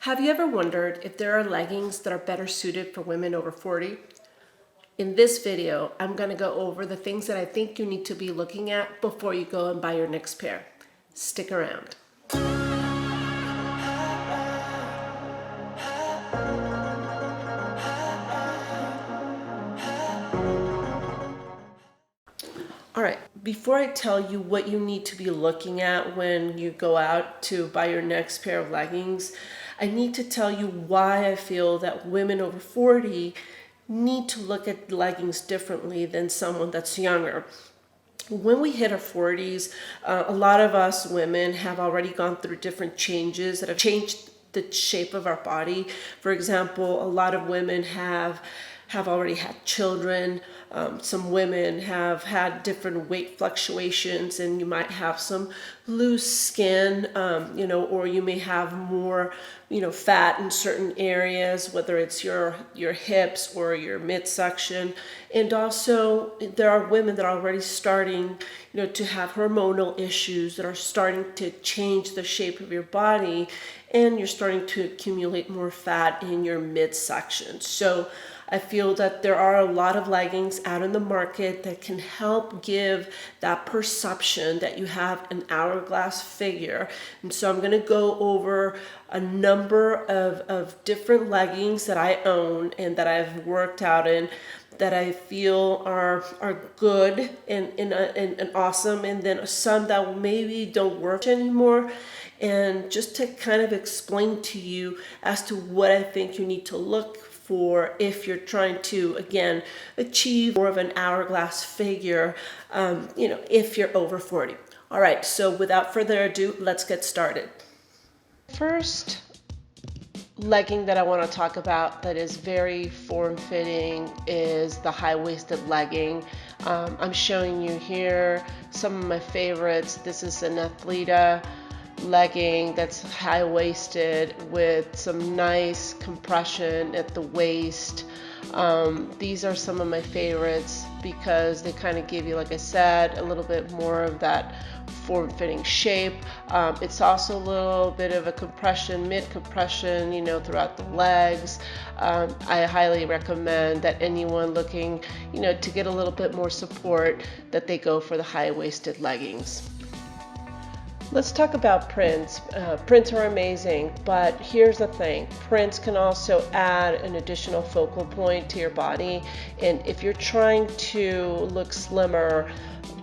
Have you ever wondered if there are leggings that are better suited for women over 40? In this video, I'm going to go over the things that I think you need to be looking at before you go and buy your next pair. Stick around. All right, before I tell you what you need to be looking at when you go out to buy your next pair of leggings, I need to tell you why I feel that women over 40 need to look at leggings differently than someone that's younger. When we hit our 40s, a lot of us women have already gone through different changes that have changed the shape of our body. For example, a lot of women have already had children. Some women have had different weight fluctuations, and you might have some loose skin, or you may have more, fat in certain areas, whether it's your hips or your midsection. And also, there are women that are already starting, to have hormonal issues that are starting to change the shape of your body, and you're starting to accumulate more fat in your midsection. So I feel that there are a lot of leggings out in the market that can help give that perception that you have an hourglass figure. And so I'm going to go over a number of different leggings that I own and that I've worked out in that I feel are good and awesome, and then some that maybe don't work anymore. And just to kind of explain to you as to what I think you need to look for if you're trying to, again, achieve more of an hourglass figure, if you're over 40. All right, so without further ado, let's get started. First legging that I want to talk about that is very form-fitting is the high-waisted legging. I'm showing you here some of my favorites. This is an Athleta legging that's high-waisted with some nice compression at the waist. These are some of my favorites because they kind of give you, like I said, a little bit more of that form-fitting shape. It's also a little bit of a compression, mid-compression, throughout the legs. I highly recommend that anyone looking, to get a little bit more support, that they go for the high-waisted leggings. Let's talk about prints. Prints are amazing, but here's the thing. Prints can also add an additional focal point to your body. And if you're trying to look slimmer,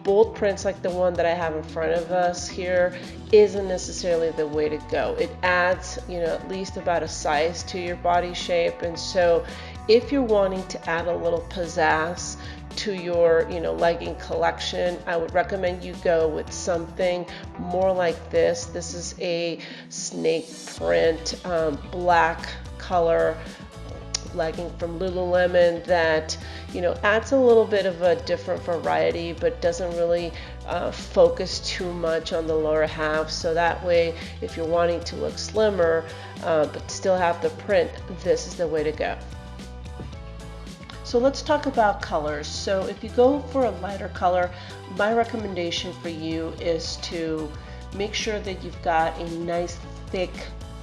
bold prints like the one that I have in front of us here isn't necessarily the way to go. It adds, at least about a size to your body shape. And so if you're wanting to add a little pizzazz to your legging collection, I would recommend you go with something more like this. This is a snake print, black color legging from Lululemon that adds a little bit of a different variety, but doesn't really focus too much on the lower half. So that way, if you're wanting to look slimmer but still have the print, this is the way to go. So let's talk about colors. So if you go for a lighter color, my recommendation for you is to make sure that you've got a nice thick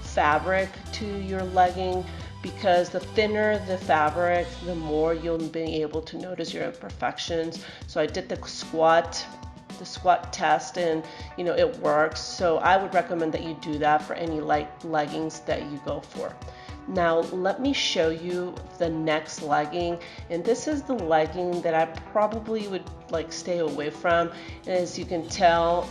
fabric to your legging, because the thinner the fabric, the more you'll be able to notice your imperfections. So I did the squat test, and it works. So I would recommend that you do that for any light leggings that you go for. Now let me show you the next legging, and this is the legging that I probably would stay away from. As you can tell,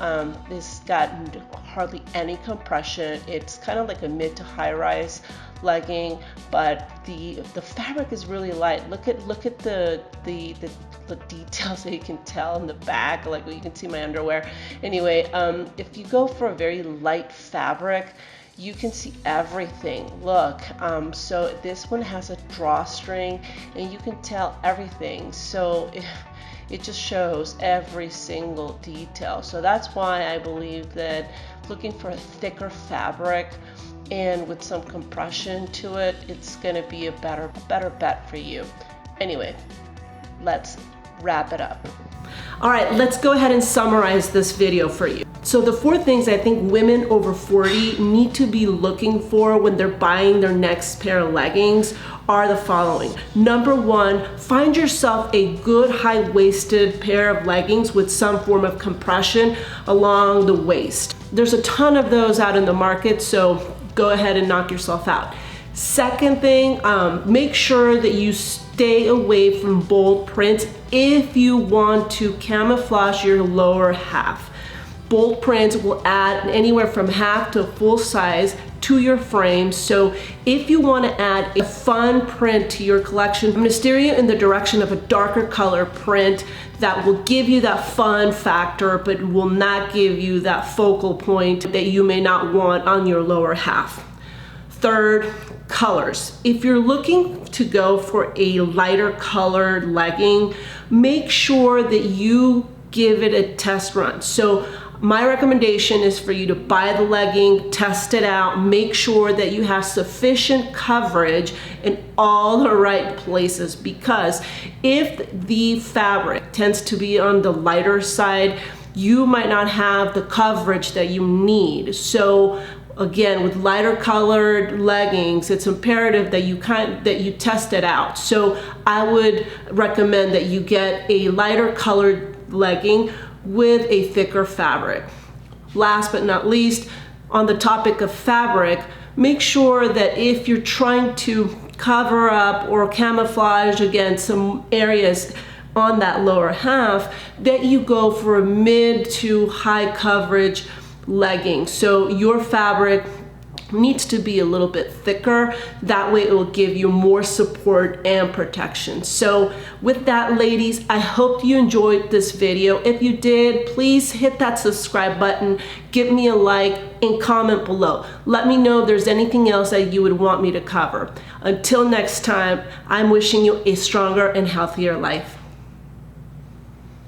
this got hardly any compression. It's kind of like a mid to high rise legging, but the fabric is really light. Look at the details that you can tell in the back, like you can see my underwear. Anyway, if you go for a very light fabric, you can see everything. Look, so this one has a drawstring and you can tell everything. So it just shows every single detail. So that's why I believe that looking for a thicker fabric and with some compression to it, it's gonna be a better bet for you. Anyway, let's wrap it up. All right, let's go ahead and summarize this video for you. So So the 4 things I think women over 40 need to be looking for when they're buying their next pair of leggings are the following. Number 1, find yourself a good high-waisted pair of leggings with some form of compression along the waist. There's a ton of those out in the market, so go ahead and knock yourself out. Second thing, make sure that you stay away from bold prints if you want to camouflage your lower half. Bold prints will add anywhere from half to full size to your frame. So if you want to add a fun print to your collection, I'm going to steer you in the direction of a darker color print that will give you that fun factor, but will not give you that focal point that you may not want on your lower half. Third, colors. If you're looking to go for a lighter colored legging, make sure that you give it a test run. So my recommendation is for you to buy the legging, test it out, make sure that you have sufficient coverage in all the right places, because if the fabric tends to be on the lighter side, you might not have the coverage that you need. So again, with lighter colored leggings, it's imperative that you test it out. So I would recommend that you get a lighter colored legging with a thicker fabric. Last but not least, on the topic of fabric, make sure that if you're trying to cover up or camouflage against some areas on that lower half, that you go for a mid to high coverage legging. So your fabric needs to be a little bit thicker. That way it will give you more support and protection. So with that, ladies, I hope you enjoyed this video. If you did, please hit that subscribe button, give me a like, and comment below. Let me know if there's anything else that you would want me to cover. Until next time, I'm wishing you a stronger and healthier life.